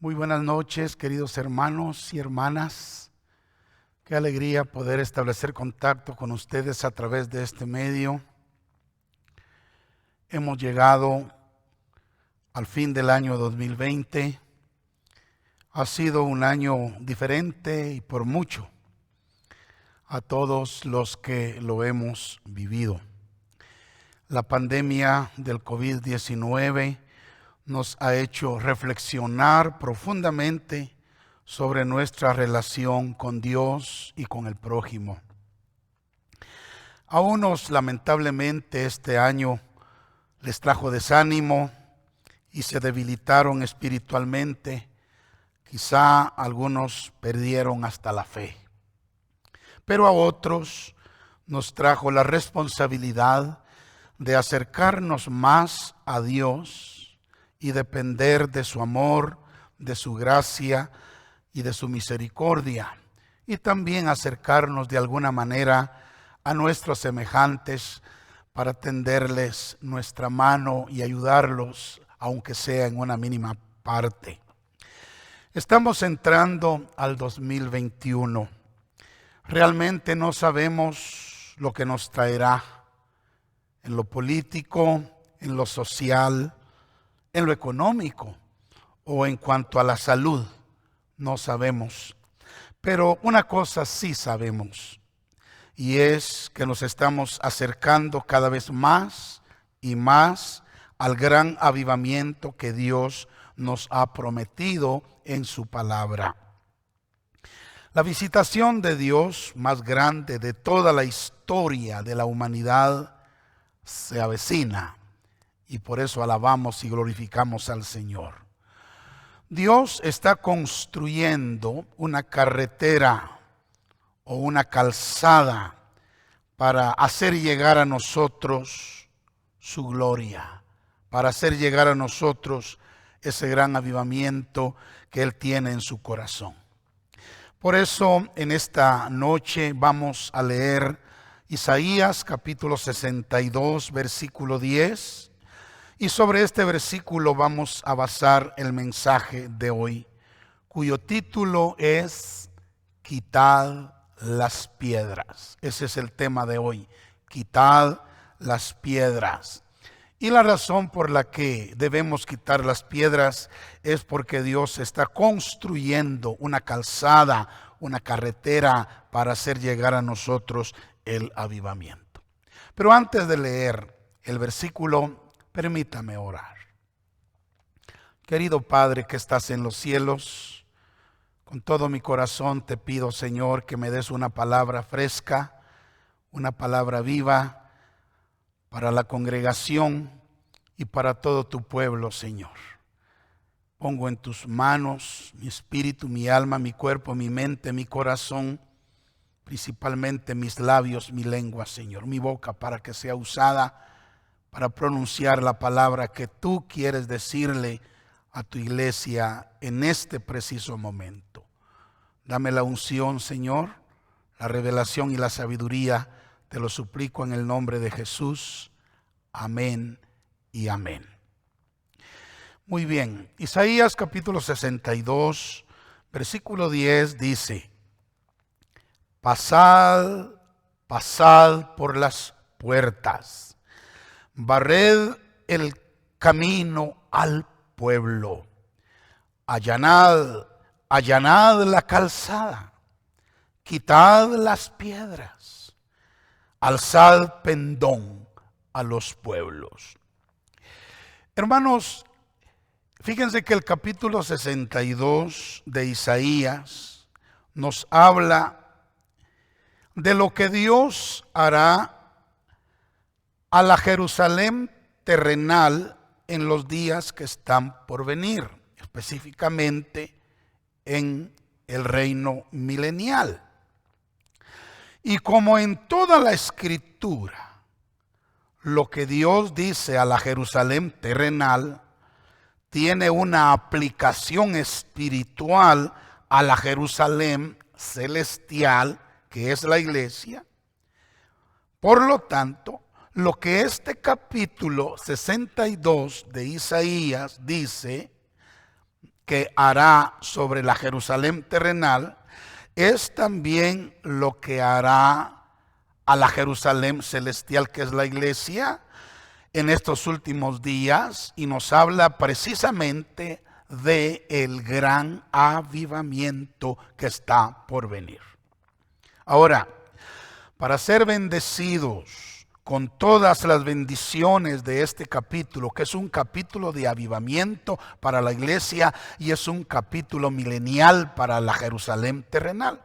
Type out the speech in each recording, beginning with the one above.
Muy buenas noches, queridos hermanos y hermanas. Qué alegría poder establecer contacto con ustedes a través de este medio. Hemos llegado al fin del año 2020. Ha sido un año diferente y por mucho a todos los que lo hemos vivido. La pandemia del COVID-19 nos ha hecho reflexionar profundamente sobre nuestra relación con Dios y con el prójimo. A unos, lamentablemente, este año les trajo desánimo y se debilitaron espiritualmente. Quizá algunos perdieron hasta la fe. Pero a otros nos trajo la responsabilidad de acercarnos más a Dios y depender de su amor, de su gracia y de su misericordia. Y también acercarnos de alguna manera a nuestros semejantes para tenderles nuestra mano y ayudarlos, aunque sea en una mínima parte. Estamos entrando al 2021. Realmente no sabemos lo que nos traerá en lo político, en lo social, en lo económico o en cuanto a la salud. No sabemos. Pero una cosa sí sabemos, y es que nos estamos acercando cada vez más y más al gran avivamiento que Dios nos ha prometido en su palabra. La visitación de Dios más grande de toda la historia de la humanidad se avecina, y por eso alabamos y glorificamos al Señor. Dios está construyendo una carretera o una calzada para hacer llegar a nosotros su gloria, para hacer llegar a nosotros ese gran avivamiento que Él tiene en su corazón. Por eso en esta noche vamos a leer Isaías capítulo 62, versículo 10. Y sobre este versículo vamos a basar el mensaje de hoy, cuyo título es Quitad las piedras. Ese es el tema de hoy, quitad las piedras. Y la razón por la que debemos quitar las piedras es porque Dios está construyendo una calzada, una carretera para hacer llegar a nosotros el avivamiento. Pero antes de leer el versículo, permítame orar. Querido Padre que estás en los cielos, con todo mi corazón te pido, Señor, que me des una palabra fresca, una palabra viva para la congregación y para todo tu pueblo, Señor. Pongo en tus manos mi espíritu, mi alma, mi cuerpo, mi mente, mi corazón, principalmente mis labios, mi lengua, Señor, mi boca, para que sea usada para pronunciar la palabra que tú quieres decirle a tu iglesia en este preciso momento. Dame la unción, Señor, la revelación y la sabiduría. Te lo suplico en el nombre de Jesús. Amén y amén. Muy bien, Isaías capítulo 62, versículo 10 dice: Pasad, pasad por las puertas. Barred el camino al pueblo. Allanad, allanad la calzada. Quitad las piedras. Alzad pendón a los pueblos. Hermanos, fíjense que el capítulo 62 de Isaías nos habla de lo que Dios hará a la Jerusalén terrenal en los días que están por venir, específicamente en el reino milenial. Y como en toda la escritura, lo que Dios dice a la Jerusalén terrenal tiene una aplicación espiritual a la Jerusalén celestial, que es la iglesia. Por lo tanto, lo que este capítulo 62 de Isaías dice que hará sobre la Jerusalén terrenal es también lo que hará a la Jerusalén celestial, que es la iglesia, en estos últimos días, y nos habla precisamente de el gran avivamiento que está por venir. Ahora, para ser bendecidos con todas las bendiciones de este capítulo, que es un capítulo de avivamiento para la iglesia y es un capítulo milenial para la Jerusalén terrenal,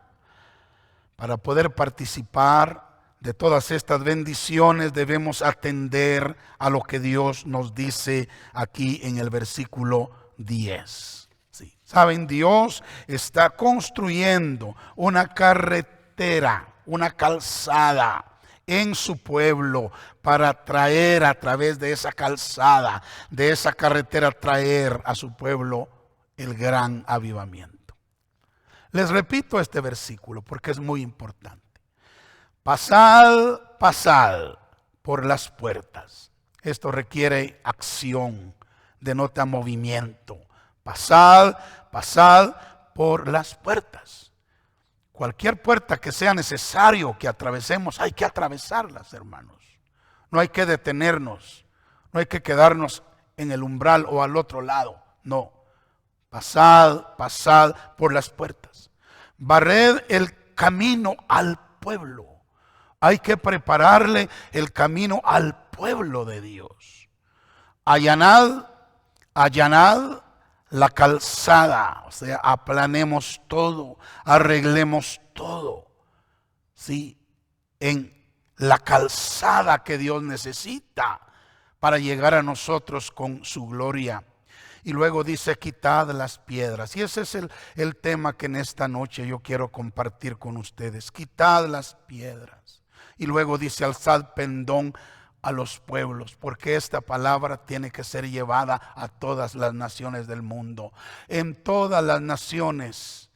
para poder participar de todas estas bendiciones debemos atender a lo que Dios nos dice aquí en el versículo 10. Sí. Saben, Dios está construyendo una carretera, una calzada en su pueblo para traer a través de esa calzada, de esa carretera, traer a su pueblo el gran avivamiento. Les repito este versículo porque es muy importante. Pasad, pasad por las puertas. Esto requiere acción, denota movimiento. Pasad, pasad por las puertas. Cualquier puerta que sea necesario que atravesemos, hay que atravesarlas, hermanos. No hay que detenernos, no hay que quedarnos en el umbral o al otro lado. No, pasad, pasad por las puertas. Barred el camino al pueblo. Hay que prepararle el camino al pueblo de Dios. Allanad, allanad la calzada, o sea, aplanemos todo, arreglemos todo, ¿sí? En la calzada que Dios necesita para llegar a nosotros con su gloria. Y luego dice, quitad las piedras. Y ese es el tema que en esta noche yo quiero compartir con ustedes. Quitad las piedras. Y luego dice, alzad pendón a los pueblos, porque esta palabra tiene que ser llevada a todas las naciones del mundo. En todas las naciones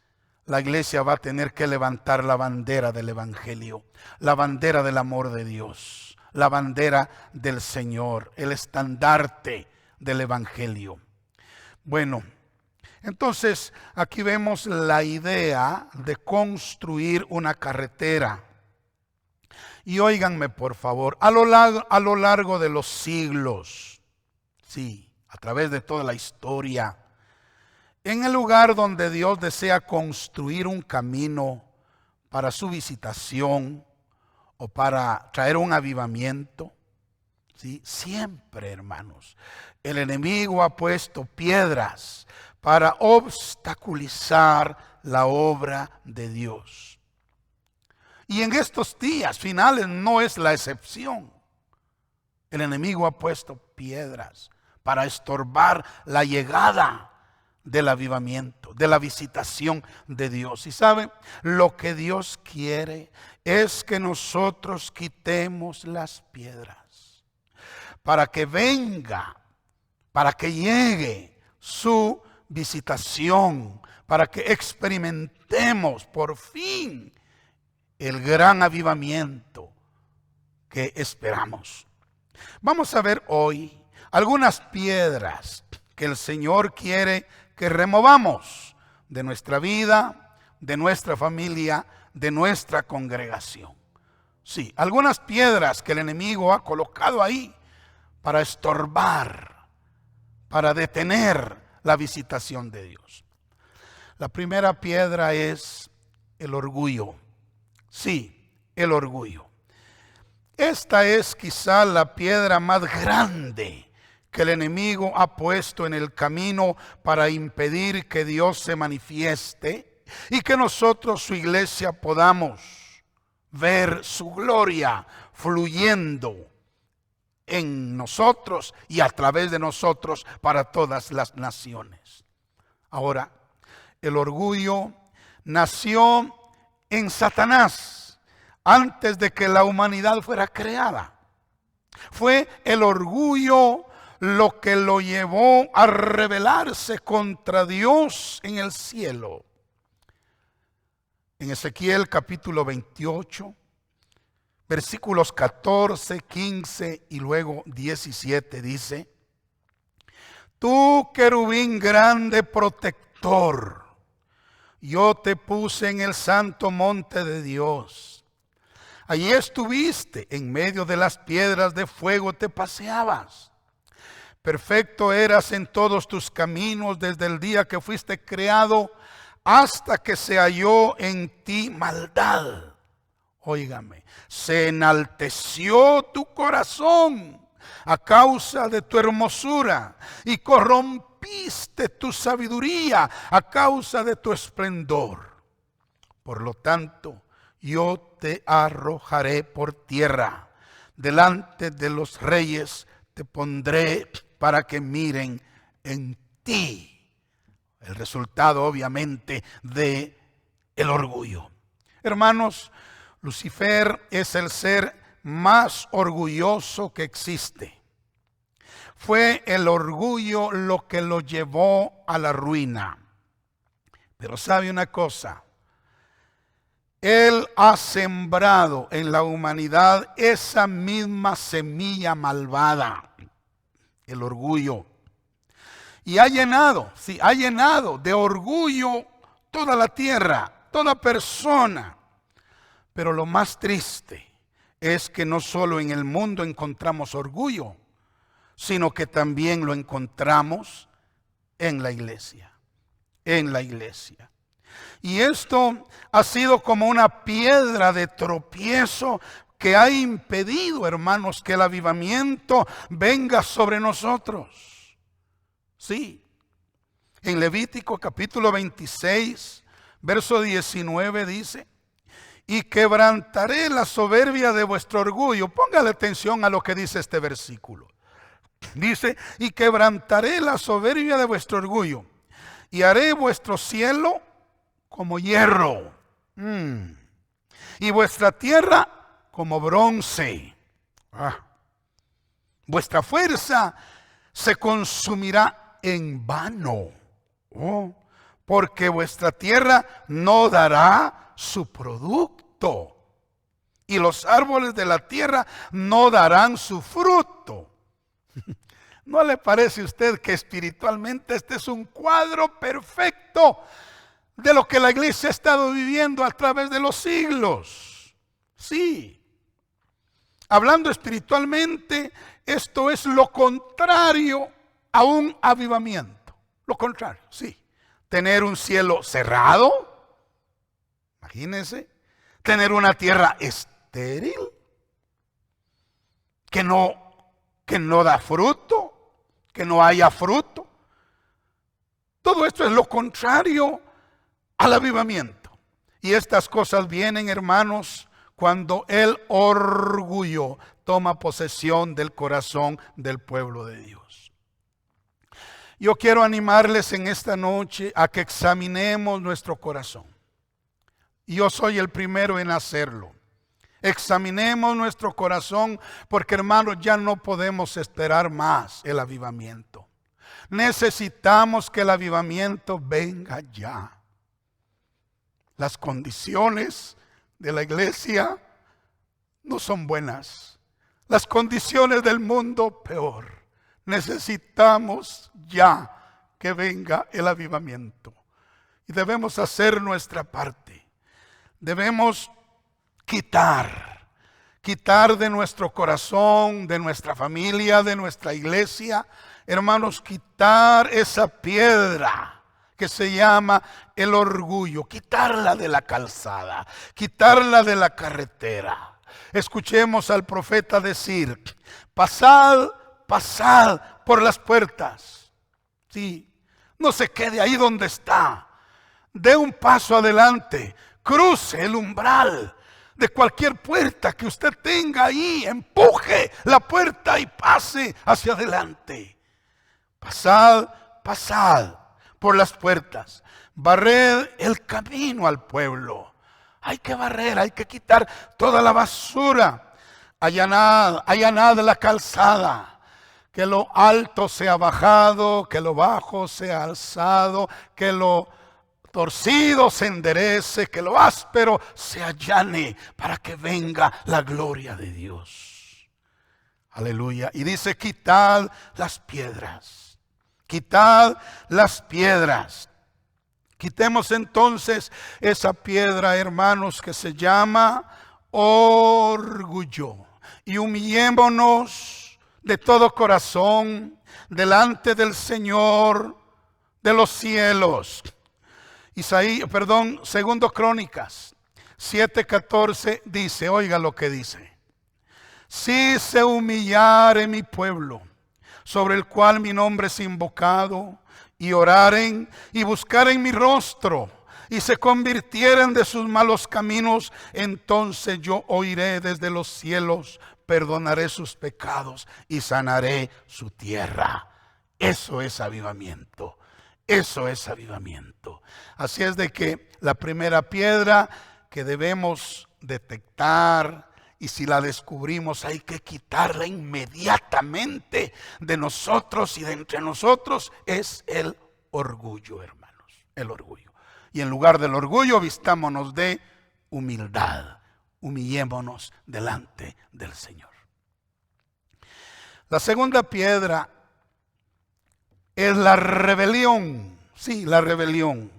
la iglesia va a tener que levantar la bandera del evangelio, la bandera del amor de Dios, la bandera del Señor, el estandarte del evangelio. Bueno, entonces aquí vemos la idea de construir una carretera. Y óiganme por favor, a lo largo de los siglos, sí, a través de toda la historia, en el lugar donde Dios desea construir un camino para su visitación o para traer un avivamiento, ¿sí? Siempre, hermanos, el enemigo ha puesto piedras para obstaculizar la obra de Dios. Y en estos días finales no es la excepción. El enemigo ha puesto piedras para estorbar la llegada del avivamiento, de la visitación de Dios. Y saben, lo que Dios quiere es que nosotros quitemos las piedras para que venga, para que llegue su visitación, para que experimentemos por fin el gran avivamiento que esperamos. Vamos a ver hoy algunas piedras que el Señor quiere que removamos de nuestra vida, de nuestra familia, de nuestra congregación. Sí, algunas piedras que el enemigo ha colocado ahí para estorbar, para detener la visitación de Dios. La primera piedra es el orgullo. Sí, el orgullo. Esta es quizá la piedra más grande que el enemigo ha puesto en el camino para impedir que Dios se manifieste y que nosotros, su iglesia, podamos ver su gloria fluyendo en nosotros y a través de nosotros para todas las naciones. Ahora, el orgullo nació en Satanás antes de que la humanidad fuera creada. Fue el orgullo lo que lo llevó a rebelarse contra Dios en el cielo. En Ezequiel capítulo 28, versículos 14, 15 y luego 17 dice: Tú, querubín grande, protector pastor. Yo te puse en el santo monte de Dios. Allí estuviste, en medio de las piedras de fuego te paseabas. Perfecto eras en todos tus caminos desde el día que fuiste creado hasta que se halló en ti maldad. Óigame, se enalteció tu corazón a causa de tu hermosura y corrompiste tu sabiduría a causa de tu esplendor. Por lo tanto, yo te arrojaré por tierra, delante de los reyes te pondré para que miren en ti. El resultado, obviamente, de el orgullo. Hermanos, Lucifer es el ser más orgulloso que existe. Fue el orgullo lo que lo llevó a la ruina. Pero sabe una cosa, Él ha sembrado en la humanidad esa misma semilla malvada, el orgullo. Y ha llenado de orgullo toda la tierra, toda persona. Pero lo más triste es que no solo en el mundo encontramos orgullo, sino que también lo encontramos en la iglesia. En la iglesia. Y esto ha sido como una piedra de tropiezo que ha impedido, hermanos, que el avivamiento venga sobre nosotros. Sí. En Levítico capítulo 26, verso 19 dice: y quebrantaré la soberbia de vuestro orgullo. Póngale atención a lo que dice este versículo. Dice: y quebrantaré la soberbia de vuestro orgullo, y haré vuestro cielo como hierro, y vuestra tierra como bronce. Vuestra fuerza se consumirá en vano, porque vuestra tierra no dará su producto, y los árboles de la tierra no darán su fruto. ¿No le parece a usted que espiritualmente este es un cuadro perfecto de lo que la iglesia ha estado viviendo a través de los siglos? Sí. Hablando espiritualmente, esto es lo contrario a un avivamiento. Lo contrario, sí. Tener un cielo cerrado. Imagínense, tener una tierra estéril, que no da fruto, que no haya fruto. Todo esto es lo contrario al avivamiento. Y estas cosas vienen, hermanos, cuando el orgullo toma posesión del corazón del pueblo de Dios. Yo quiero animarles en esta noche a que examinemos nuestro corazón. Y yo soy el primero en hacerlo. Examinemos nuestro corazón, porque, hermanos, ya no podemos esperar más el avivamiento. Necesitamos que el avivamiento venga ya. Las condiciones de la iglesia no son buenas. Las condiciones del mundo peor. Necesitamos ya que venga el avivamiento. Y debemos hacer nuestra parte. Debemos quitar de nuestro corazón, de nuestra familia, de nuestra iglesia, hermanos, quitar esa piedra que se llama el orgullo, quitarla de la calzada, quitarla de la carretera. Escuchemos al profeta decir: pasad, pasad por las puertas. Sí, no se quede ahí donde está. Dé un paso adelante. Cruce el umbral de cualquier puerta que usted tenga ahí. Empuje la puerta y pase hacia adelante. Pasad, pasad por las puertas. Barred el camino al pueblo. Hay que barrer, hay que quitar toda la basura. Allanad la calzada. Que lo alto sea bajado, que lo bajo sea alzado, que lo torcido se enderece, que lo áspero se allane, para que venga la gloria de Dios. Aleluya. Y dice: quitad las piedras. Quitad las piedras. Quitemos entonces esa piedra, hermanos, que se llama orgullo, y humillémonos de todo corazón delante del Señor de los cielos. Segundo Crónicas 7:14 dice, oiga lo que dice: si se humillare mi pueblo, sobre el cual mi nombre es invocado, y oraren y buscaren mi rostro, y se convirtieren de sus malos caminos, entonces yo oiré desde los cielos, perdonaré sus pecados y sanaré su tierra. Eso es avivamiento. Eso es avivamiento. Así es de que la primera piedra que debemos detectar, y si la descubrimos, hay que quitarla inmediatamente de nosotros y de entre nosotros, es el orgullo, hermanos. El orgullo. Y en lugar del orgullo, vistámonos de humildad. Humillémonos delante del Señor. La segunda piedra es la rebelión. Sí, la rebelión.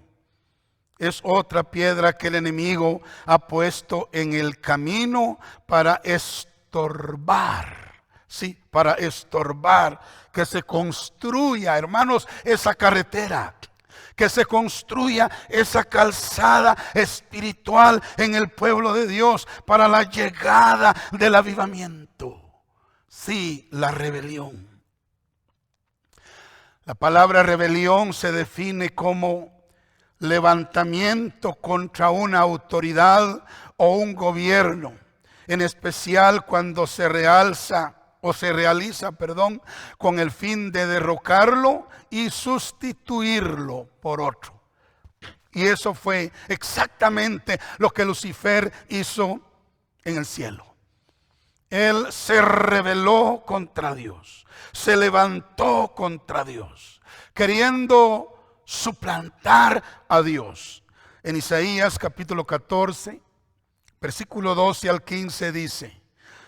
Es otra piedra que el enemigo ha puesto en el camino para estorbar. Sí, para estorbar que se construya, hermanos, esa carretera, que se construya esa calzada espiritual en el pueblo de Dios para la llegada del avivamiento. Sí, la rebelión. La palabra rebelión se define como levantamiento contra una autoridad o un gobierno, en especial cuando se realiza con el fin de derrocarlo y sustituirlo por otro. Y eso fue exactamente lo que Lucifer hizo en el cielo. Él se rebeló contra Dios, se levantó contra Dios, queriendo suplantar a Dios. En Isaías capítulo 14, versículo 12 al 15 dice: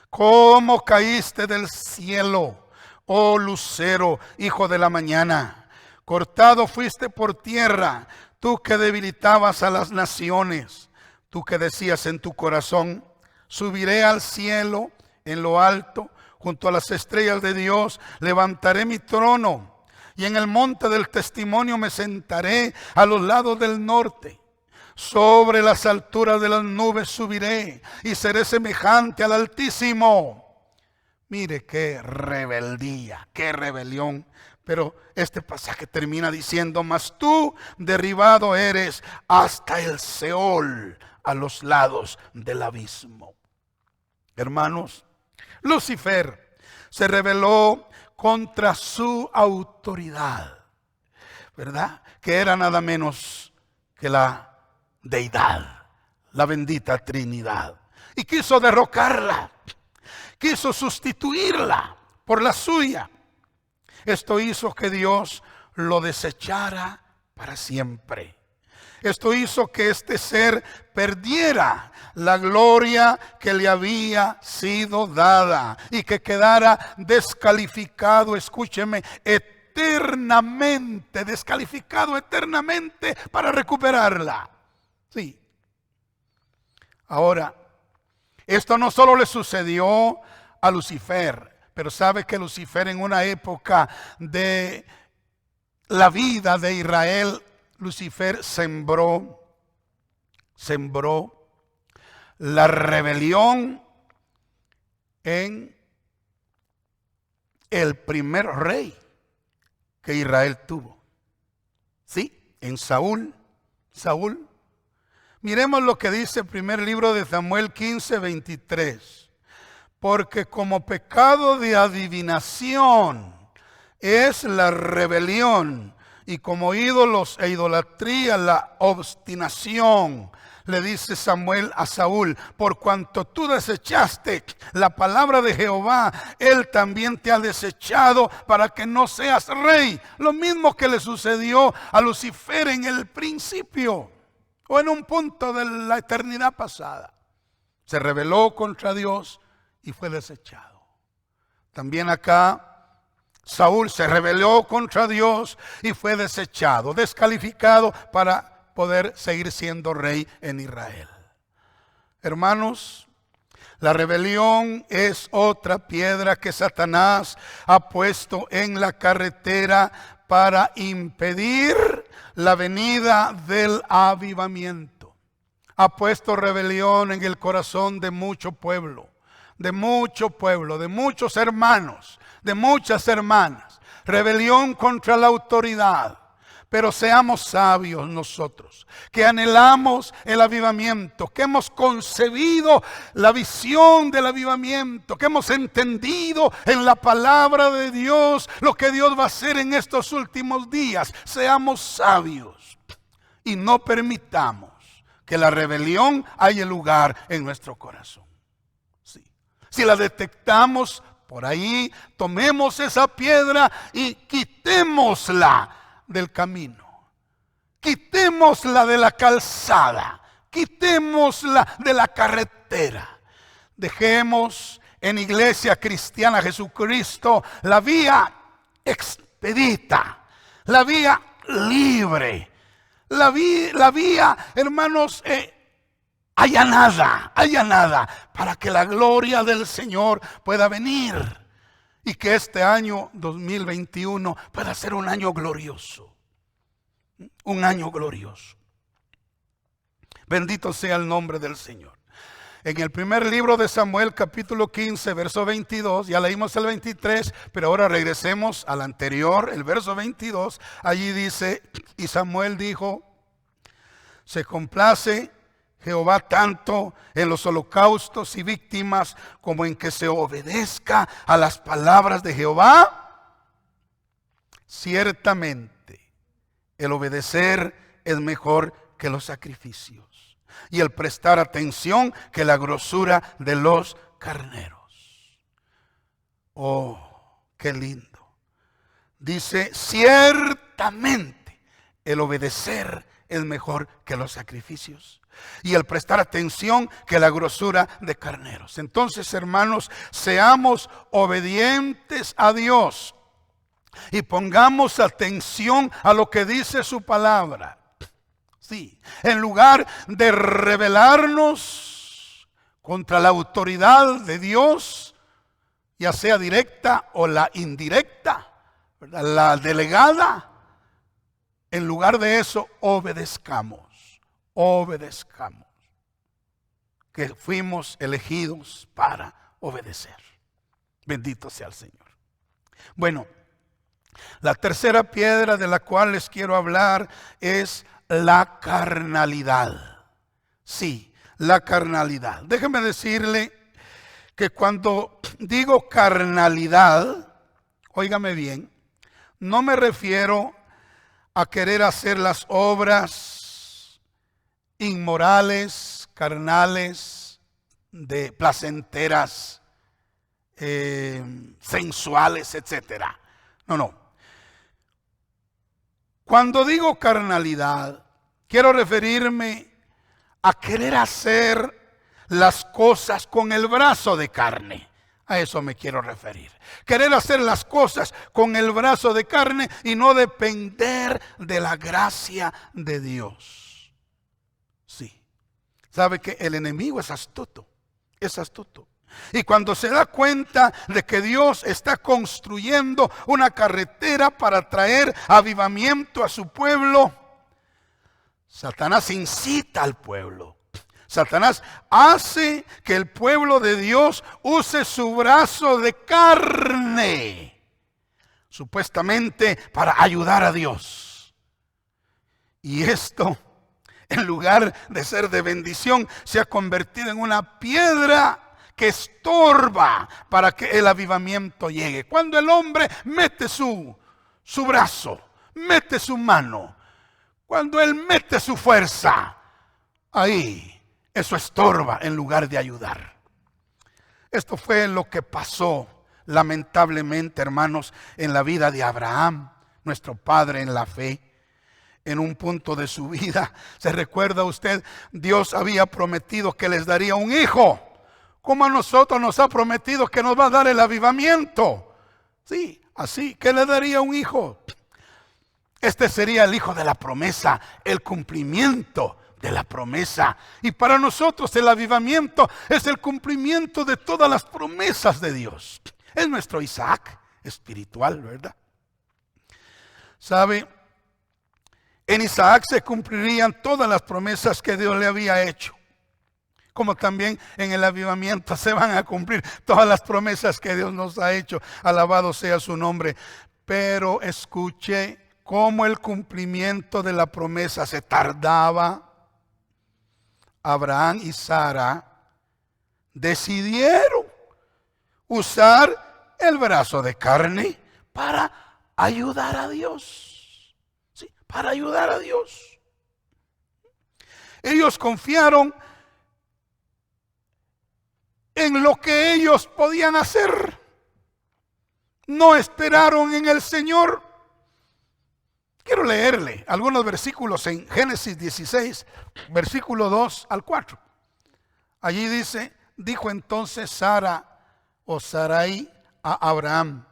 ¿cómo caíste del cielo, oh lucero, hijo de la mañana? Cortado fuiste por tierra, tú que debilitabas a las naciones, tú que decías en tu corazón: subiré al cielo en lo alto, junto a las estrellas de Dios levantaré mi trono, y en el monte del testimonio me sentaré a los lados del norte. Sobre las alturas de las nubes subiré y seré semejante al Altísimo. Mire qué rebeldía, qué rebelión. Pero este pasaje termina diciendo: mas tú derribado eres hasta el Seol, a los lados del abismo. Hermanos, Lucifer se rebeló contra su autoridad, ¿verdad? Que era nada menos que la deidad, la bendita Trinidad. Y quiso derrocarla, quiso sustituirla por la suya. Esto hizo que Dios lo desechara para siempre. Esto hizo que este ser perdiera la gloria que le había sido dada y que quedara descalificado, escúcheme, eternamente, descalificado eternamente para recuperarla. Sí. Ahora, esto no solo le sucedió a Lucifer, pero sabe que Lucifer, en una época de la vida de Israel, Lucifer sembró la rebelión en el primer rey que Israel tuvo. Sí, en Saúl. Miremos lo que dice el primer libro de Samuel 15:23. Porque como pecado de adivinación es la rebelión, y como ídolos e idolatría la obstinación, le dice Samuel a Saúl: por cuanto tú desechaste la palabra de Jehová, él también te ha desechado para que no seas rey. Lo mismo que le sucedió a Lucifer en el principio, o en un punto de la eternidad pasada. Se rebeló contra Dios y fue desechado. También acá Saúl se rebeló contra Dios y fue desechado, descalificado para poder seguir siendo rey en Israel. Hermanos, la rebelión es otra piedra que Satanás ha puesto en la carretera para impedir la venida del avivamiento. Ha puesto rebelión en el corazón de mucho pueblo, de muchos hermanos, de muchas hermanas. Rebelión contra la autoridad. Pero seamos sabios nosotros, que anhelamos el avivamiento, que hemos concebido la visión del avivamiento, que hemos entendido en la palabra de Dios lo que Dios va a hacer en estos últimos días. Seamos sabios y no permitamos que la rebelión haya lugar en nuestro corazón. Sí. Si la detectamos por ahí, tomemos esa piedra y quitémosla del camino, quitémosla de la calzada, quitémosla de la carretera. Dejemos en Iglesia Cristiana Jesucristo la vía expedita, la vía libre, la vía, hermanos, allanada, para que la gloria del Señor pueda venir. Y que este año 2021 pueda ser un año glorioso. Un año glorioso. Bendito sea el nombre del Señor. En el primer libro de Samuel, capítulo 15, verso 22, ya leímos el 23, pero ahora regresemos al anterior, el verso 22. Allí dice, y Samuel dijo, se complace Jehová tanto en los holocaustos y víctimas como en que se obedezca a las palabras de Jehová. Ciertamente, el obedecer es mejor que los sacrificios y el prestar atención que la grosura de los carneros. Oh, qué lindo. Dice, ciertamente, el obedecer es mejor que los sacrificios y el prestar atención que la grosura de carneros. Entonces, hermanos, seamos obedientes a Dios y pongamos atención a lo que dice su palabra. Sí, en lugar de rebelarnos contra la autoridad de Dios, ya sea directa o la indirecta, ¿verdad?, la delegada, en lugar de eso, obedezcamos, que fuimos elegidos para obedecer. Bendito sea el Señor. Bueno, la tercera piedra de la cual les quiero hablar es la carnalidad. Sí, la carnalidad. Déjeme decirle que cuando digo carnalidad, óigame bien, no me refiero a querer hacer las obras inmorales, carnales, de placenteras, sensuales, etcétera. No. Cuando digo carnalidad, quiero referirme a querer hacer las cosas con el brazo de carne. A eso me quiero referir. Querer hacer las cosas con el brazo de carne y no depender de la gracia de Dios. Sí. ¿Sabe que el enemigo es astuto? Es astuto. Y cuando se da cuenta de que Dios está construyendo una carretera para traer avivamiento a su pueblo, Satanás incita al pueblo. Satanás hace que el pueblo de Dios use su brazo de carne, supuestamente para ayudar a Dios. Y esto, en lugar de ser de bendición, se ha convertido en una piedra que estorba para que el avivamiento llegue. Cuando el hombre mete su brazo, mete su mano, cuando él mete su fuerza, ahí eso estorba en lugar de ayudar. Esto fue lo que pasó, lamentablemente, hermanos, en la vida de Abraham, nuestro padre en la fe. En un punto de su vida, ¿se recuerda usted? Dios había prometido que les daría un hijo, como a nosotros nos ha prometido que nos va a dar el avivamiento. Sí, así, que le daría un hijo. Este sería el hijo de la promesa, el cumplimiento de la promesa. Y para nosotros el avivamiento es el cumplimiento de todas las promesas de Dios. Es nuestro Isaac espiritual, ¿verdad? ¿Sabe? En Isaac se cumplirían todas las promesas que Dios le había hecho. Como también en el avivamiento se van a cumplir todas las promesas que Dios nos ha hecho. Alabado sea su nombre. Pero escuche cómo el cumplimiento de la promesa se tardaba. Abraham y Sara decidieron usar el brazo de carne para ayudar a Dios. Sí, para ayudar a Dios. Ellos confiaron en lo que ellos podían hacer. No esperaron en el Señor. Quiero leerle algunos versículos en Génesis 16, versículo 2 al 4. Allí dice, dijo entonces Sara o Sarai a Abraham,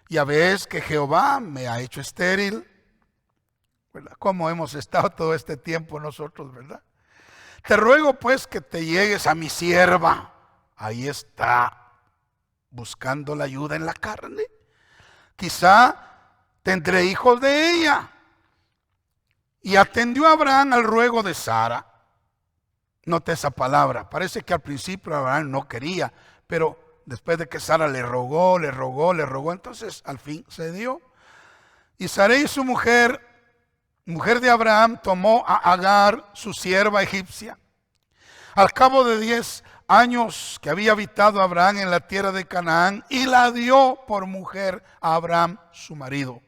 ya ves que Jehová me ha hecho estéril, ¿verdad? Como hemos estado todo este tiempo nosotros, ¿verdad? Te ruego pues que te llegues a mi sierva. Ahí está, buscando la ayuda en la carne. Quizá tendré hijos de ella. Y atendió Abraham al ruego de Sara. Note esa palabra. Parece que al principio Abraham no quería, pero después de que Sara le rogó, entonces al fin se dio. Y Sarai, su mujer de Abraham, tomó a Agar, su sierva egipcia. Al cabo de 10 años que había habitado Abraham en la tierra de Canaán, y la dio por mujer a Abraham, su marido.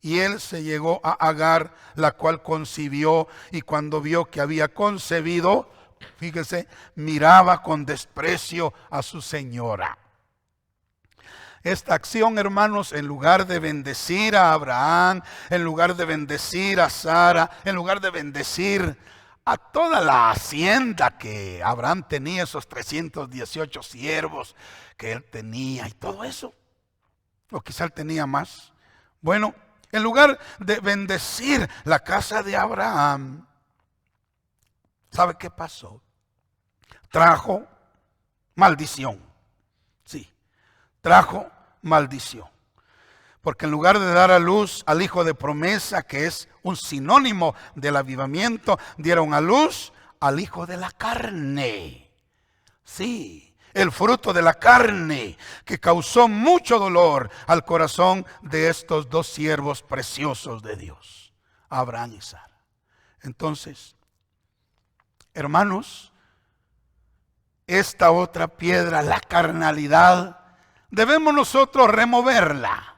Y él se llegó a Agar, la cual concibió, y cuando vio que había concebido, fíjese, miraba con desprecio a su señora. Esta acción, hermanos, en lugar de bendecir a Abraham, en lugar de bendecir a Sara, en lugar de bendecir a toda la hacienda que Abraham tenía, esos 318 siervos que él tenía y todo eso, o quizá él tenía más. Bueno, en lugar de bendecir la casa de Abraham, ¿sabe qué pasó? Trajo maldición. Sí, trajo maldición. Porque en lugar de dar a luz al hijo de promesa, que es un sinónimo del avivamiento, dieron a luz al hijo de la carne. Sí, el fruto de la carne, que causó mucho dolor al corazón de estos dos siervos preciosos de Dios, Abraham y Sara. Entonces, hermanos, esta otra piedra, la carnalidad, debemos nosotros removerla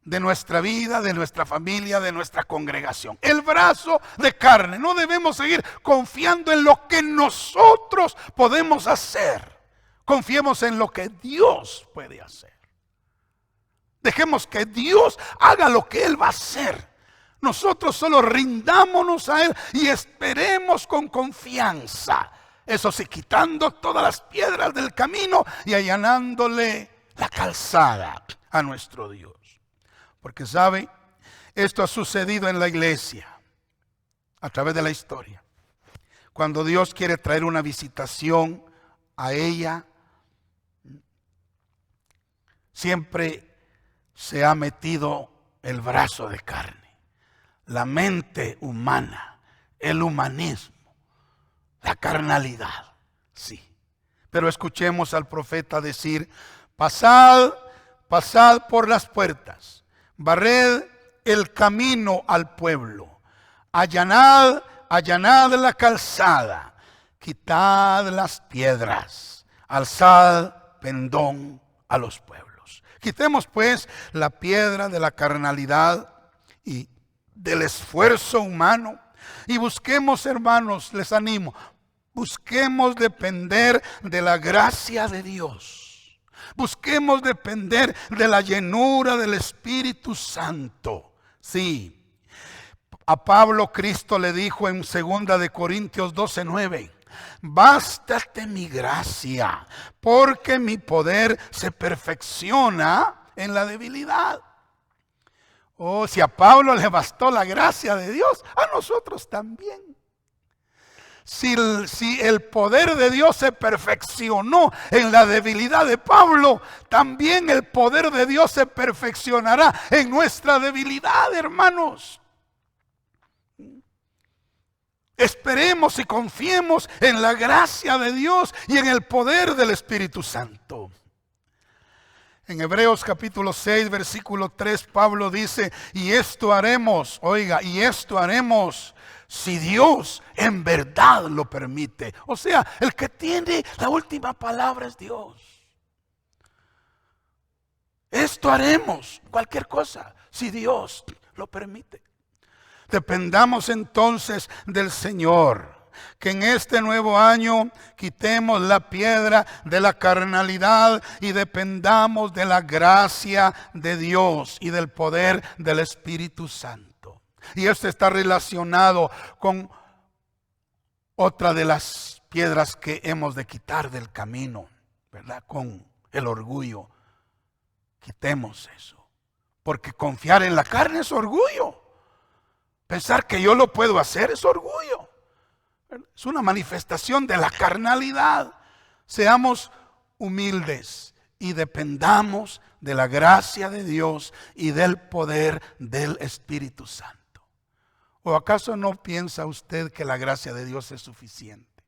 de nuestra vida, de nuestra familia, de nuestra congregación. El brazo de carne. No debemos seguir confiando en lo que nosotros podemos hacer. Confiemos en lo que Dios puede hacer. Dejemos que Dios haga lo que Él va a hacer. Nosotros solo rindámonos a Él y esperemos con confianza. Eso sí, quitando todas las piedras del camino y allanándole la calzada a nuestro Dios. Porque sabe, esto ha sucedido en la iglesia a través de la historia. Cuando Dios quiere traer una visitación a ella, siempre se ha metido el brazo de carne, la mente humana, el humanismo, la carnalidad. Sí. Pero escuchemos al profeta decir, pasad por las puertas. Barred el camino al pueblo, allanad la calzada, quitad las piedras, alzad pendón a los pueblos. Quitemos pues la piedra de la carnalidad y del esfuerzo humano y busquemos, hermanos, les animo, busquemos depender de la gracia de Dios. Busquemos depender de la llenura del Espíritu Santo. Sí. A Pablo Cristo le dijo en 2 de Corintios 12:9, bástate mi gracia, porque mi poder se perfecciona en la debilidad. Oh, si a Pablo le bastó la gracia de Dios, a nosotros también. Si el poder de Dios se perfeccionó en la debilidad de Pablo, también el poder de Dios se perfeccionará en nuestra debilidad, hermanos. Esperemos y confiemos en la gracia de Dios y en el poder del Espíritu Santo. En Hebreos capítulo 6, versículo 3, Pablo dice, y esto haremos, oiga, y esto haremos si Dios en verdad lo permite. O sea, el que tiene la última palabra es Dios. Esto haremos, cualquier cosa, si Dios lo permite. Dependamos entonces del Señor. Que en este nuevo año quitemos la piedra de la carnalidad y dependamos de la gracia de Dios y del poder del Espíritu Santo. Y esto está relacionado con otra de las piedras que hemos de quitar del camino, ¿verdad? Con el orgullo. Quitemos eso. Porque confiar en la carne es orgullo. Pensar que yo lo puedo hacer es orgullo. Es una manifestación de la carnalidad. Seamos humildes y dependamos de la gracia de Dios y del poder del Espíritu Santo. ¿O acaso no piensa usted que la gracia de Dios es suficiente?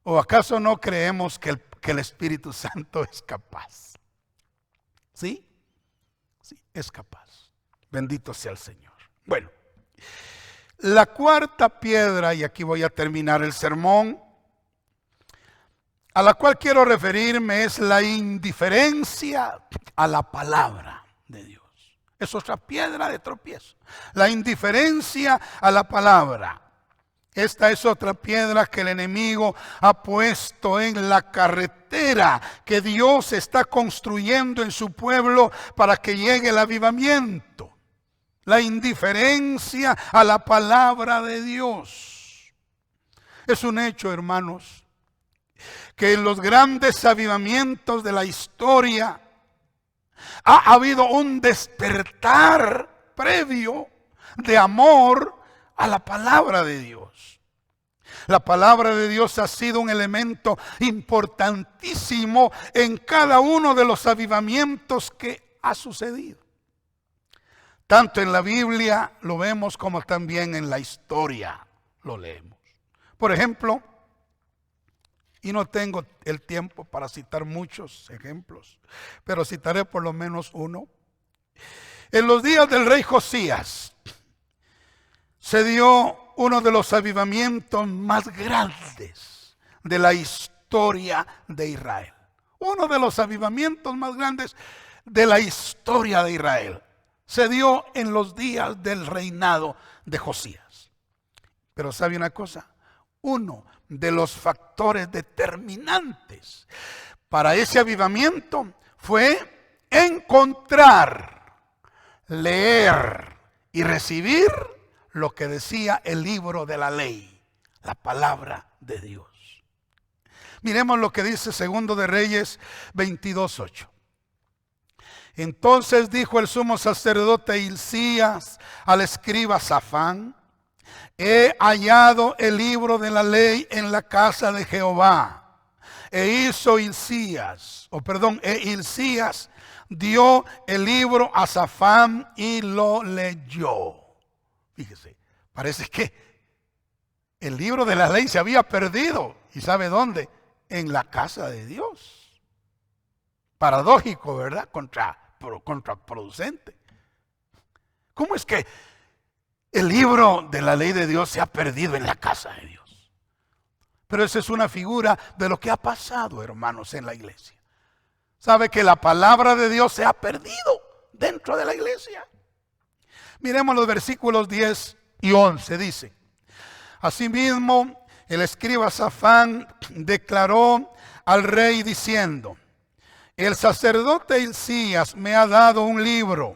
¿O acaso no creemos que el Espíritu Santo es capaz? ¿Sí? Sí, es capaz. Bendito sea el Señor. Bueno. La cuarta piedra, y aquí voy a terminar el sermón, a la cual quiero referirme es la indiferencia a la palabra de Dios. Es otra piedra de tropiezo. La indiferencia a la palabra. Esta es otra piedra que el enemigo ha puesto en la carretera que Dios está construyendo en su pueblo para que llegue el avivamiento. La indiferencia a la palabra de Dios. Es un hecho, hermanos, que en los grandes avivamientos de la historia ha habido un despertar previo de amor a la palabra de Dios. La palabra de Dios ha sido un elemento importantísimo en cada uno de los avivamientos que ha sucedido. Tanto en la Biblia lo vemos como también en la historia lo leemos. Por ejemplo, y no tengo el tiempo para citar muchos ejemplos, pero citaré por lo menos uno. En los días del rey Josías se dio uno de los avivamientos más grandes de la historia de Israel. Uno de los avivamientos más grandes de la historia de Israel. Se dio en los días del reinado de Josías. Pero ¿sabe una cosa? Uno de los factores determinantes para ese avivamiento fue encontrar, leer y recibir lo que decía el libro de la ley, la palabra de Dios. Miremos lo que dice Segundo de Reyes 22:8. Entonces dijo el sumo sacerdote Hilcías al escriba Safán: he hallado el libro de la ley en la casa de Jehová. Hilcías dio el libro a Safán y lo leyó. Fíjese, parece que el libro de la ley se había perdido. ¿Y sabe dónde? En la casa de Dios. Paradójico, ¿verdad? Contraproducente. ¿Cómo es que el libro de la ley de Dios se ha perdido en la casa de Dios? Pero esa es una figura de lo que ha pasado, hermanos, en la iglesia. ¿Sabe que la palabra de Dios se ha perdido dentro de la iglesia? Miremos los versículos 10 y 11. Dice: asimismo, el escriba Safán declaró al rey diciendo: el sacerdote Hilcías me ha dado un libro.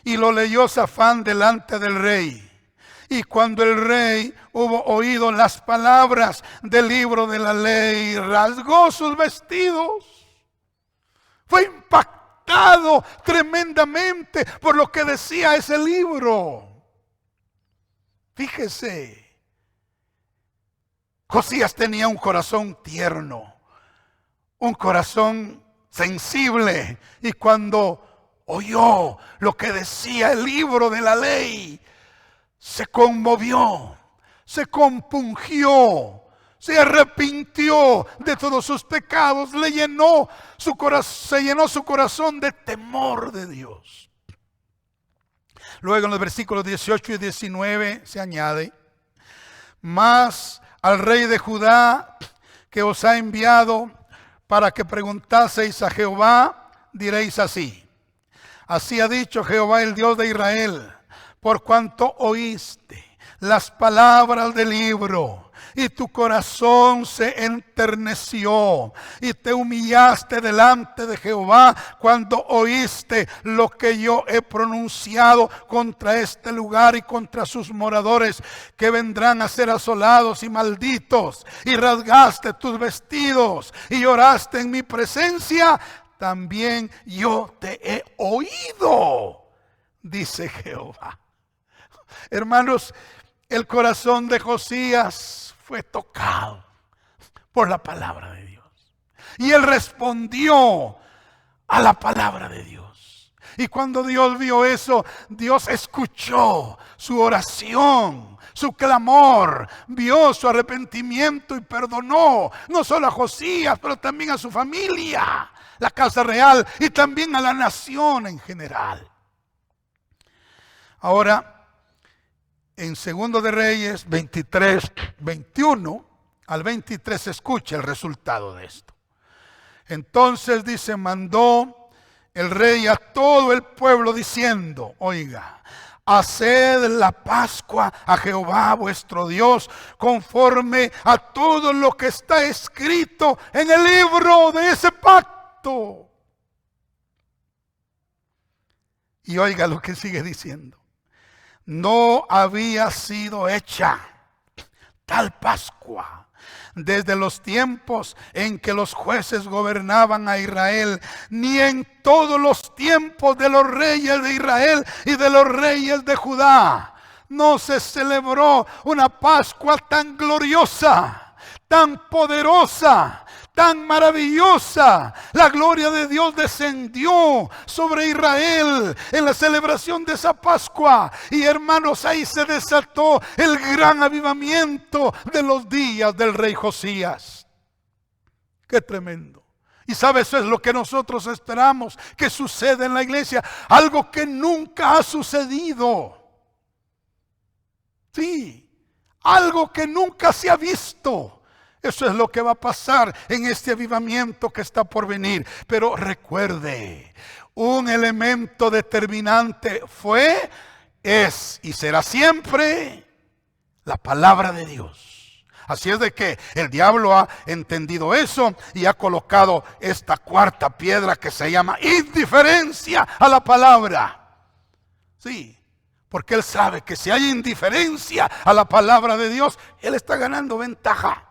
Y lo leyó Safán delante del rey. Y cuando el rey hubo oído las palabras del libro de la ley, rasgó sus vestidos. Fue impactado impactado tremendamente por lo que decía ese libro. Fíjese, Josías tenía un corazón tierno, un corazón sensible, y cuando oyó lo que decía el libro de la ley, se conmovió, se compungió, se arrepintió de todos sus pecados, se llenó su corazón de temor de Dios. Luego en los versículos 18 y 19 se añade: mas al rey de Judá, que os ha enviado para que preguntaseis a Jehová, diréis así: así ha dicho Jehová, el Dios de Israel, por cuanto oíste las palabras del libro, y tu corazón se enterneció, y te humillaste delante de Jehová cuando oíste lo que yo he pronunciado contra este lugar y contra sus moradores, que vendrán a ser asolados y malditos, y rasgaste tus vestidos y lloraste en mi presencia, también yo te he oído, dice Jehová. Hermanos, el corazón de Josías fue tocado por la palabra de Dios, y él respondió a la palabra de Dios. Y cuando Dios vio eso, Dios escuchó su oración, su clamor, vio su arrepentimiento y perdonó no solo a Josías, pero también a su familia, la casa real, y también a la nación en general. Ahora, en 2 de Reyes 23, 21 al 23 se escucha el resultado de esto. Entonces dice: mandó el rey a todo el pueblo diciendo: oiga, haced la Pascua a Jehová vuestro Dios conforme a todo lo que está escrito en el libro de ese pacto. Y oiga lo que sigue diciendo: no había sido hecha tal Pascua desde los tiempos en que los jueces gobernaban a Israel, ni en todos los tiempos de los reyes de Israel y de los reyes de Judá. No se celebró una Pascua tan gloriosa, tan poderosa, tan maravillosa. La gloria de Dios descendió sobre Israel en la celebración de esa Pascua. Y hermanos, ahí se desató el gran avivamiento de los días del rey Josías. ¡Qué tremendo! Y sabe, eso es lo que nosotros esperamos que suceda en la iglesia. Algo que nunca ha sucedido. Sí, algo que nunca se ha visto. Eso es lo que va a pasar en este avivamiento que está por venir. Pero recuerde, un elemento determinante fue, es y será siempre la palabra de Dios. Así es de que el diablo ha entendido eso y ha colocado esta cuarta piedra que se llama indiferencia a la palabra. Sí, porque él sabe que si hay indiferencia a la palabra de Dios, él está ganando ventaja.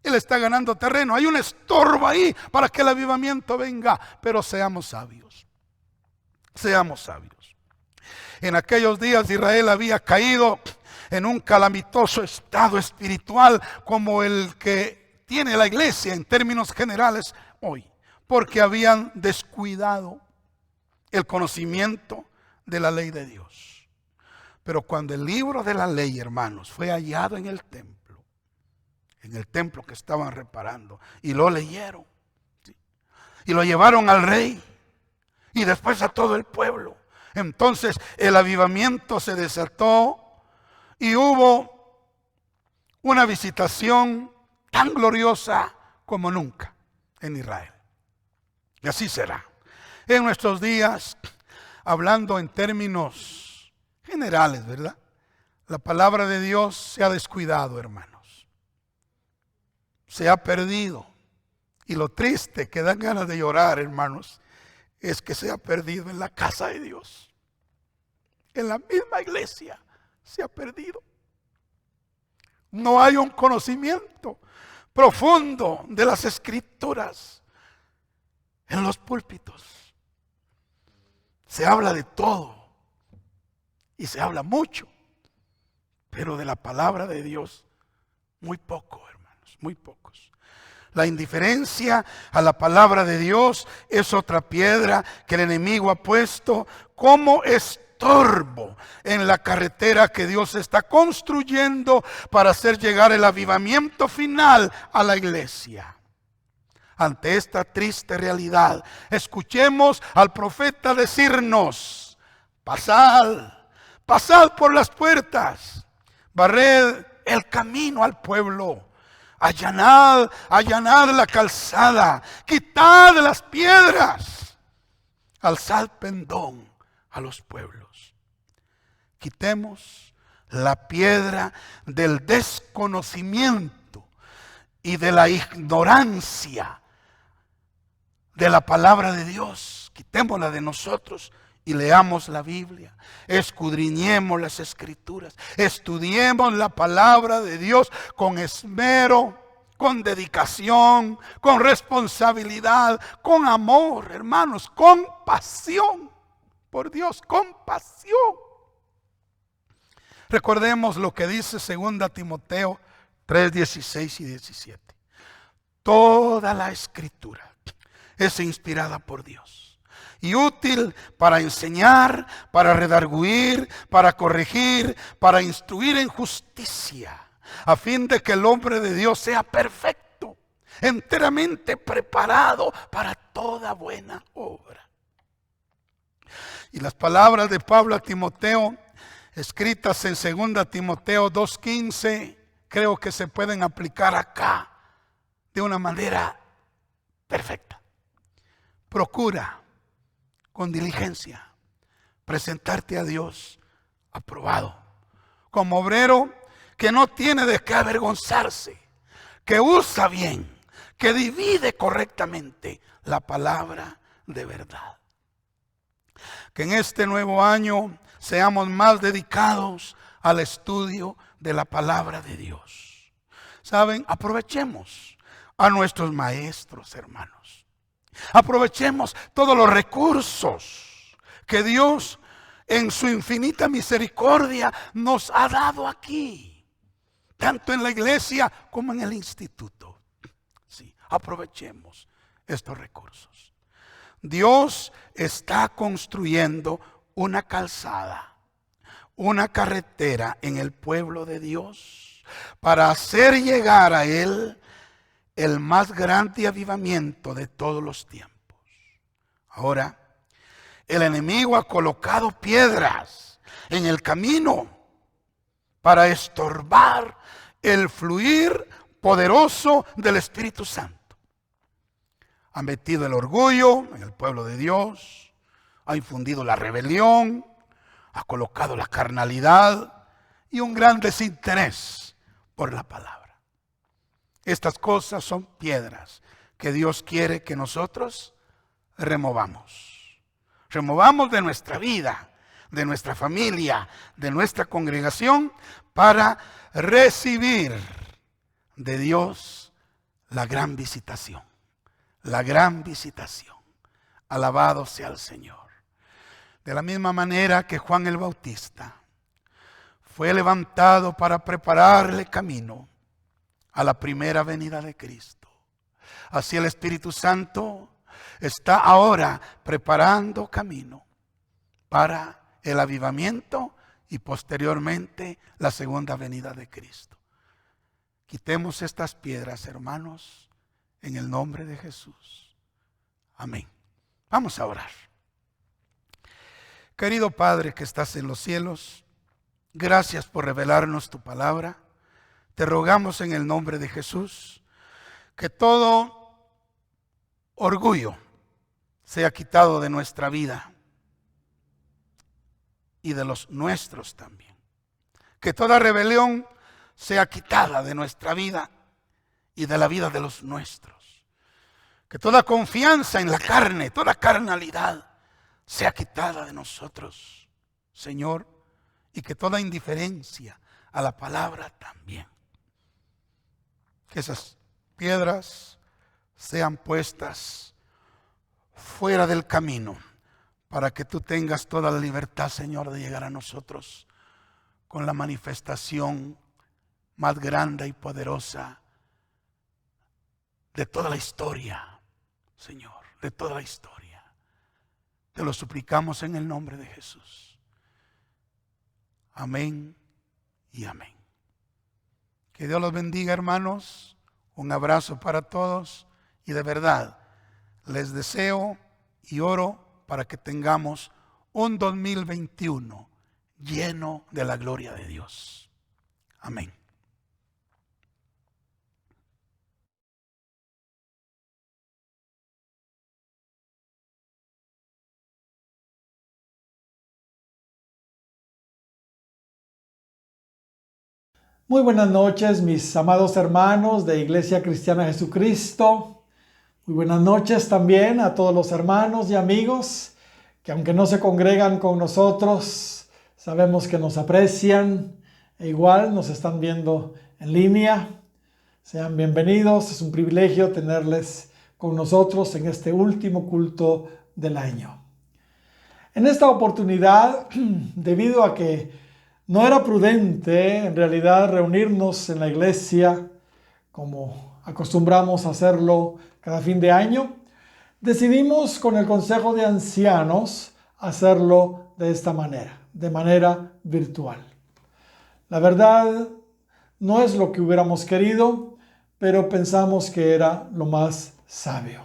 Él está ganando terreno. Hay un estorbo ahí para que el avivamiento venga. Pero seamos sabios. Seamos sabios. En aquellos días Israel había caído en un calamitoso estado espiritual como el que tiene la iglesia en términos generales hoy. Porque habían descuidado el conocimiento de la ley de Dios. Pero cuando el libro de la ley, hermanos, fue hallado en el templo que estaban reparando, y lo leyeron, ¿sí? Y lo llevaron al rey y después a todo el pueblo, entonces el avivamiento se desató y hubo una visitación tan gloriosa como nunca en Israel. Y así será en nuestros días, hablando en términos generales, ¿verdad? La palabra de Dios se ha descuidado, hermanos. Se ha perdido. Y lo triste, que dan ganas de llorar, hermanos, es que se ha perdido en la casa de Dios. En la misma iglesia se ha perdido. No hay un conocimiento profundo de las escrituras en los púlpitos. Se habla de todo y se habla mucho, pero de la palabra de Dios muy poco, hermanos, muy pocos. La indiferencia a la palabra de Dios es otra piedra que el enemigo ha puesto como estorbo en la carretera que Dios está construyendo para hacer llegar el avivamiento final a la iglesia. Ante esta triste realidad, escuchemos al profeta decirnos: pasad, pasad por las puertas, barred el camino al pueblo, allanad, allanad la calzada, quitad las piedras, alzad pendón a los pueblos. Quitemos la piedra del desconocimiento y de la ignorancia de la palabra de Dios. Quitémosla de nosotros y leamos la Biblia, escudriñemos las Escrituras, estudiemos la palabra de Dios con esmero, con dedicación, con responsabilidad, con amor, hermanos, con pasión por Dios, con pasión. Recordemos lo que dice 2 Timoteo 3:16 y 17. Toda la Escritura es inspirada por Dios y útil para enseñar, para redarguir, para corregir, para instruir en justicia, a fin de que el hombre de Dios sea perfecto, enteramente preparado para toda buena obra. Y las palabras de Pablo a Timoteo, escritas en 2 Timoteo 2:15, creo que se pueden aplicar acá de una manera perfecta. Procura con diligencia presentarte a Dios aprobado, como obrero que no tiene de qué avergonzarse, que usa bien, que divide correctamente la palabra de verdad. Que en este nuevo año seamos más dedicados al estudio de la palabra de Dios. ¿Saben? Aprovechemos a nuestros maestros, hermanos. Aprovechemos todos los recursos que Dios en su infinita misericordia nos ha dado aquí, tanto en la iglesia como en el instituto. Sí, aprovechemos estos recursos. Dios está construyendo una calzada, una carretera en el pueblo de Dios para hacer llegar a Él el más grande avivamiento de todos los tiempos. Ahora, el enemigo ha colocado piedras en el camino para estorbar el fluir poderoso del Espíritu Santo. Ha metido el orgullo en el pueblo de Dios, ha infundido la rebelión, ha colocado la carnalidad y un gran desinterés por la palabra. Estas cosas son piedras que Dios quiere que nosotros removamos. Removamos de nuestra vida, de nuestra familia, de nuestra congregación, para recibir de Dios la gran visitación. La gran visitación. Alabado sea el Señor. De la misma manera que Juan el Bautista fue levantado para prepararle camino a la primera venida de Cristo, así el Espíritu Santo está ahora preparando camino para el avivamiento y posteriormente la segunda venida de Cristo. Quitemos estas piedras, hermanos, en el nombre de Jesús. Amén. Vamos a orar. Querido Padre que estás en los cielos, gracias por revelarnos tu palabra. Te rogamos en el nombre de Jesús que todo orgullo sea quitado de nuestra vida y de los nuestros también. Que toda rebelión sea quitada de nuestra vida y de la vida de los nuestros. Que toda confianza en la carne, toda carnalidad sea quitada de nosotros, Señor, y que toda indiferencia a la palabra también. Que esas piedras sean puestas fuera del camino para que tú tengas toda la libertad, Señor, de llegar a nosotros con la manifestación más grande y poderosa de toda la historia, Señor, de toda la historia. Te lo suplicamos en el nombre de Jesús. Amén y amén. Que Dios los bendiga, hermanos. Un abrazo para todos y de verdad les deseo y oro para que tengamos un 2021 lleno de la gloria de Dios. Amén. Muy buenas noches, mis amados hermanos de Iglesia Cristiana Jesucristo. Muy buenas noches también a todos los hermanos y amigos que, aunque no se congregan con nosotros, sabemos que nos aprecian e igual nos están viendo en línea. Sean bienvenidos, es un privilegio tenerles con nosotros en este último culto del año. En esta oportunidad, debido a que no era prudente en realidad reunirnos en la iglesia como acostumbramos a hacerlo cada fin de año, decidimos con el Consejo de Ancianos hacerlo de esta manera, de manera virtual. La verdad no es lo que hubiéramos querido, pero pensamos que era lo más sabio.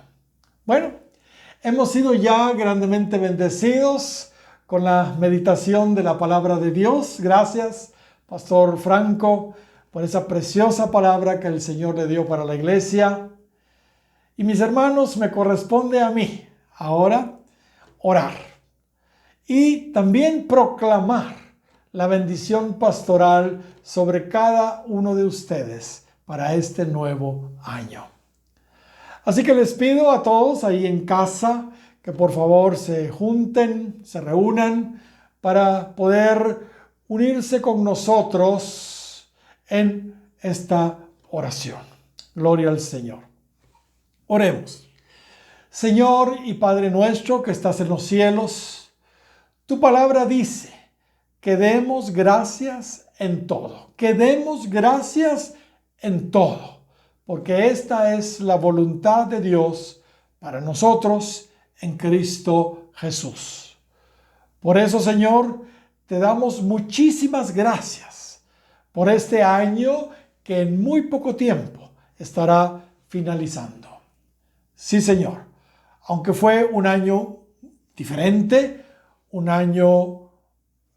Bueno, hemos sido ya grandemente bendecidos con la meditación de la palabra de Dios. Gracias, Pastor Franco, por esa preciosa palabra que el Señor le dio para la iglesia. Y mis hermanos, me corresponde a mí ahora orar y también proclamar la bendición pastoral sobre cada uno de ustedes para este nuevo año. Así que les pido a todos ahí en casa que por favor se junten, se reúnan para poder unirse con nosotros en esta oración. Gloria al Señor. Oremos. Señor y Padre nuestro que estás en los cielos, tu palabra dice que demos gracias en todo, que demos gracias en todo, porque esta es la voluntad de Dios para nosotros en Cristo Jesús. Por eso, Señor, te damos muchísimas gracias por este año que en muy poco tiempo estará finalizando. Sí, Señor, aunque fue un año diferente, un año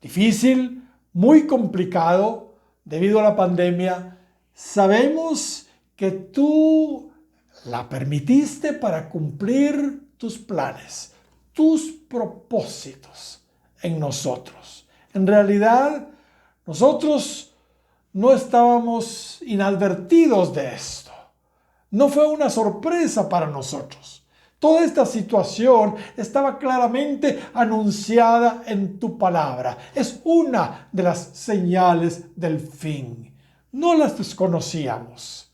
difícil, muy complicado debido a la pandemia, sabemos que tú la permitiste para cumplir tus planes, tus propósitos en nosotros. En realidad, nosotros no estábamos inadvertidos de esto. No fue una sorpresa para nosotros. Toda esta situación estaba claramente anunciada en tu palabra. Es una de las señales del fin. No las desconocíamos.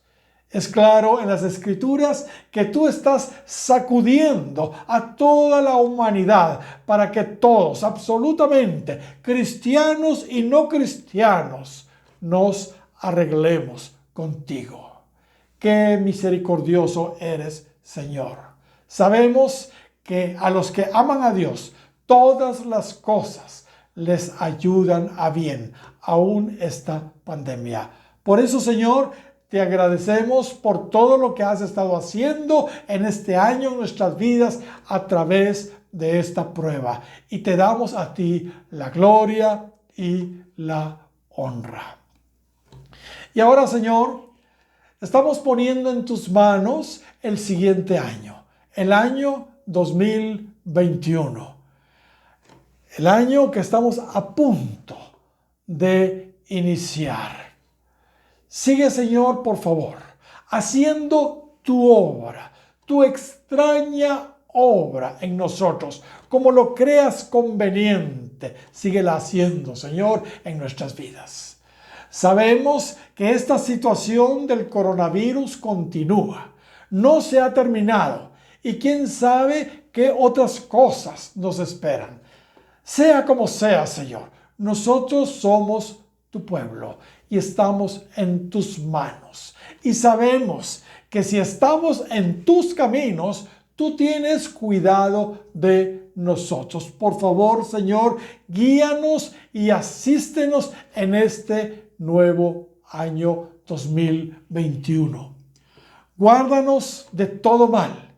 Es claro en las Escrituras que tú estás sacudiendo a toda la humanidad para que todos, absolutamente, cristianos y no cristianos, nos arreglemos contigo. Qué misericordioso eres, Señor. Sabemos que a los que aman a Dios, todas las cosas les ayudan a bien, aún esta pandemia. Por eso, Señor, te agradecemos por todo lo que has estado haciendo en este año en nuestras vidas a través de esta prueba. Y te damos a ti la gloria y la honra. Y ahora, Señor, estamos poniendo en tus manos el siguiente año, el año 2021. El año que estamos a punto de iniciar. Sigue, Señor, por favor, haciendo tu obra, tu extraña obra en nosotros, como lo creas conveniente. Síguela haciendo, Señor, en nuestras vidas. Sabemos que esta situación del coronavirus continúa, no se ha terminado y quién sabe qué otras cosas nos esperan. Sea como sea, Señor, nosotros somos tu pueblo y estamos en tus manos. Y sabemos que si estamos en tus caminos, tú tienes cuidado de nosotros. Por favor, Señor, guíanos y asístenos en este nuevo año 2021. Guárdanos de todo mal,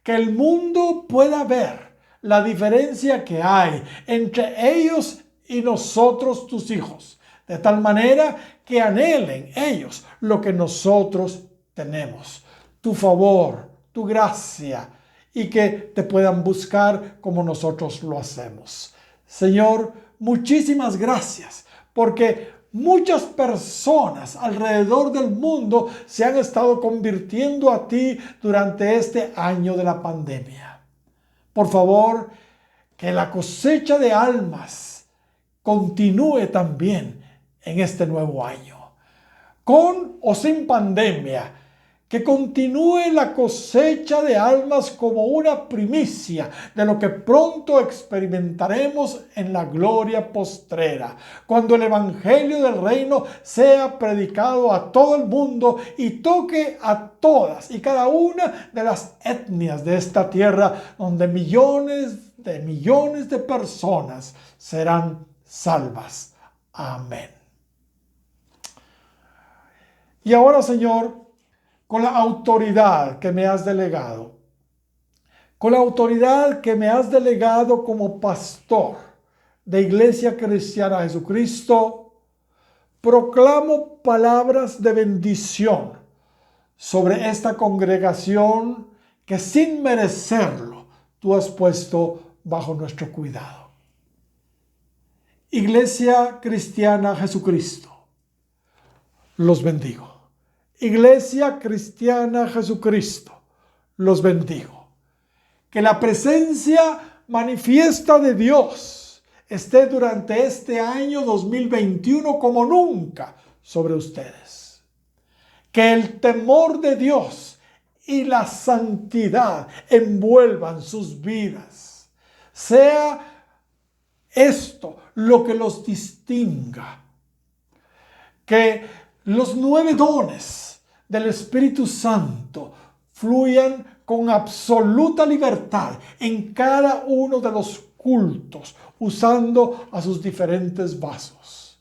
que el mundo pueda ver la diferencia que hay entre ellos y nosotros, tus hijos, de tal manera que anhelen ellos lo que nosotros tenemos, tu favor, tu gracia, y que te puedan buscar como nosotros lo hacemos. Señor, muchísimas gracias, porque muchas personas alrededor del mundo se han estado convirtiendo a ti durante este año de la pandemia. Por favor, que la cosecha de almas continúe también en este nuevo año. Con o sin pandemia, que continúe la cosecha de almas como una primicia de lo que pronto experimentaremos en la gloria postrera, cuando el evangelio del reino sea predicado a todo el mundo y toque a todas y cada una de las etnias de esta tierra, donde millones de personas serán salvas. Amén. Y ahora, Señor, con la autoridad que me has delegado, como pastor de Iglesia Cristiana Jesucristo, proclamo palabras de bendición sobre esta congregación que sin merecerlo tú has puesto bajo nuestro cuidado. Iglesia Cristiana Jesucristo, los bendigo. Iglesia Cristiana Jesucristo, los bendigo. Que la presencia manifiesta de Dios esté durante este año 2021 como nunca sobre ustedes. Que el temor de Dios y la santidad envuelvan sus vidas. Sea esto lo que los distinga. Que los 9 dones del Espíritu Santo fluyan con absoluta libertad en cada uno de los cultos, usando a sus diferentes vasos.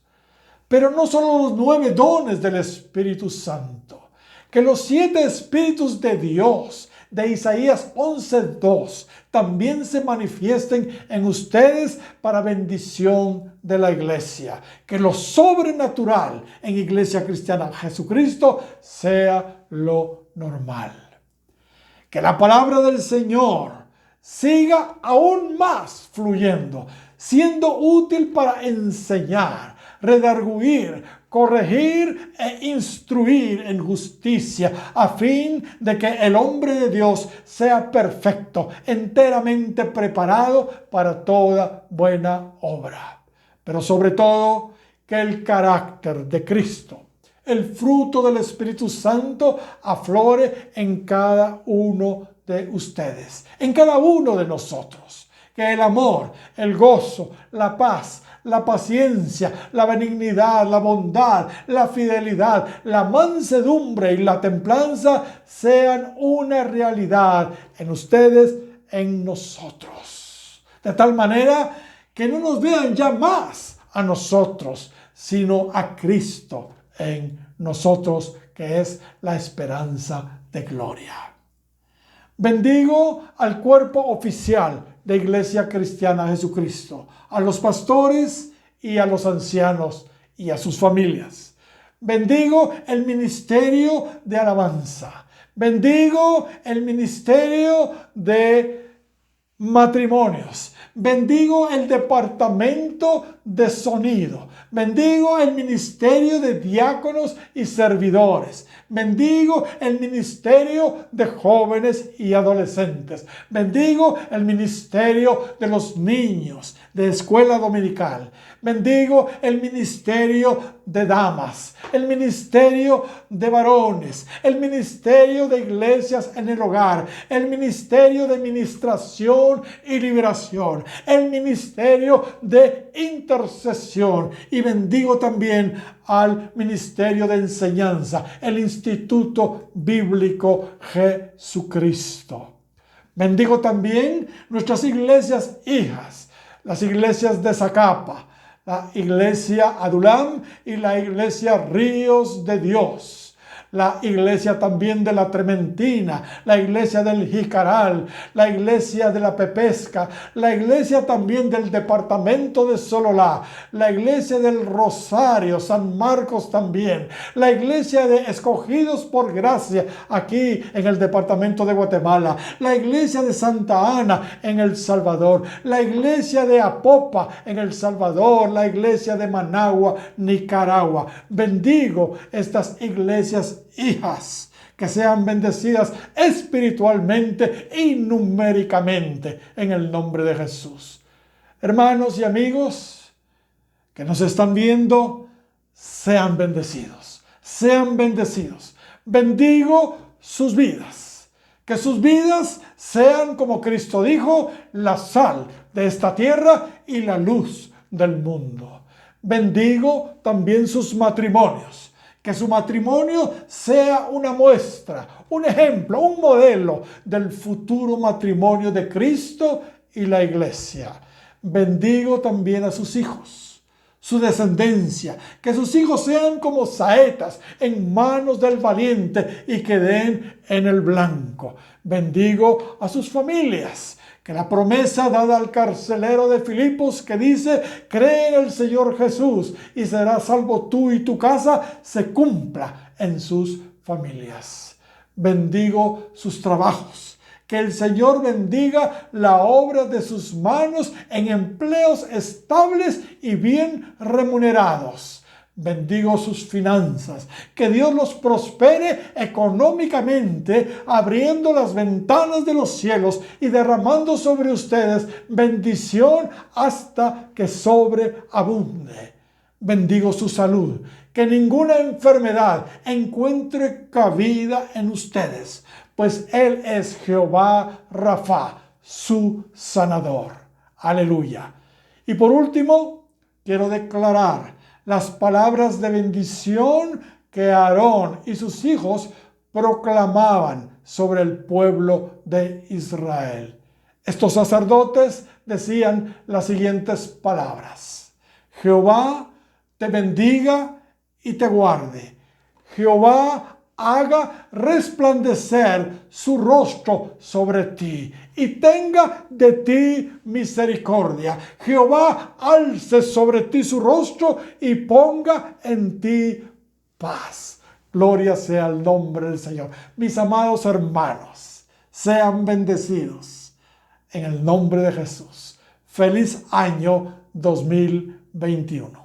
Pero no solo los 9 dones del Espíritu Santo, que los 7 Espíritus de Dios de Isaías 11:2 también se manifiesten en ustedes para bendición de la iglesia. Que lo sobrenatural en Iglesia Cristiana Jesucristo sea lo normal. Que la palabra del Señor siga aún más fluyendo, siendo útil para enseñar, redarguir, corregir e instruir en justicia, a fin de que el hombre de Dios sea perfecto, enteramente preparado para toda buena obra. Pero sobre todo, que el carácter de Cristo, el fruto del Espíritu Santo, aflore en cada uno de ustedes, en cada uno de nosotros. Que el amor, el gozo, la paz, la paciencia, la benignidad, la bondad, la fidelidad, la mansedumbre y la templanza sean una realidad en ustedes, en nosotros. De tal manera que no nos vean ya más a nosotros, sino a Cristo en nosotros, que es la esperanza de gloria. Bendigo al cuerpo oficial de Iglesia Cristiana Jesucristo, a los pastores y a los ancianos y a sus familias. Bendigo el ministerio de alabanza. Bendigo el ministerio de matrimonios. Bendigo el departamento de sonido. Bendigo el ministerio de diáconos y servidores. Bendigo el ministerio de jóvenes y adolescentes. Bendigo el ministerio de los niños de escuela dominical. Bendigo el ministerio de damas, el ministerio de varones, el ministerio de iglesias en el hogar, el ministerio de ministración y liberación, el ministerio de intercesión, y bendigo también al ministerio de enseñanza, el Instituto Bíblico Jesucristo. Bendigo también nuestras iglesias hijas, las iglesias de Zacapa, la iglesia Adulam y la iglesia Ríos de Dios, la iglesia también de la Trementina, la iglesia del Jicaral, la iglesia de la Pepesca, la iglesia también del departamento de Sololá, la iglesia del Rosario, San Marcos también, la iglesia de Escogidos por Gracia aquí en el departamento de Guatemala, la iglesia de Santa Ana en El Salvador, la iglesia de Apopa en El Salvador, la iglesia de Managua, Nicaragua. Bendigo estas iglesias hijas, que sean bendecidas espiritualmente y numéricamente en el nombre de Jesús. Hermanos y amigos que nos están viendo, sean bendecidos, sean bendecidos. Bendigo sus vidas, que sus vidas sean, como Cristo dijo, la sal de esta tierra y la luz del mundo. Bendigo también sus matrimonios, que su matrimonio sea una muestra, un ejemplo, un modelo del futuro matrimonio de Cristo y la iglesia. Bendigo también a sus hijos, su descendencia, que sus hijos sean como saetas en manos del valiente y que den en el blanco. Bendigo a sus familias, que la promesa dada al carcelero de Filipos, que dice: cree en el Señor Jesús y serás salvo tú y tu casa, se cumpla en sus familias. Bendigo sus trabajos, que el Señor bendiga la obra de sus manos en empleos estables y bien remunerados. Bendigo sus finanzas, que Dios los prospere económicamente, abriendo las ventanas de los cielos y derramando sobre ustedes bendición hasta que sobreabunde. Bendigo su salud, que ninguna enfermedad encuentre cabida en ustedes, pues Él es Jehová Rafa, su sanador. Aleluya. Y por último, quiero declarar las palabras de bendición que Aarón y sus hijos proclamaban sobre el pueblo de Israel. Estos sacerdotes decían las siguientes palabras: Jehová te bendiga y te guarde. Jehová haga resplandecer su rostro sobre ti y tenga de ti misericordia. Jehová alce sobre ti su rostro y ponga en ti paz. Gloria sea el nombre del Señor. Mis amados hermanos, sean bendecidos en el nombre de Jesús. Feliz año 2021.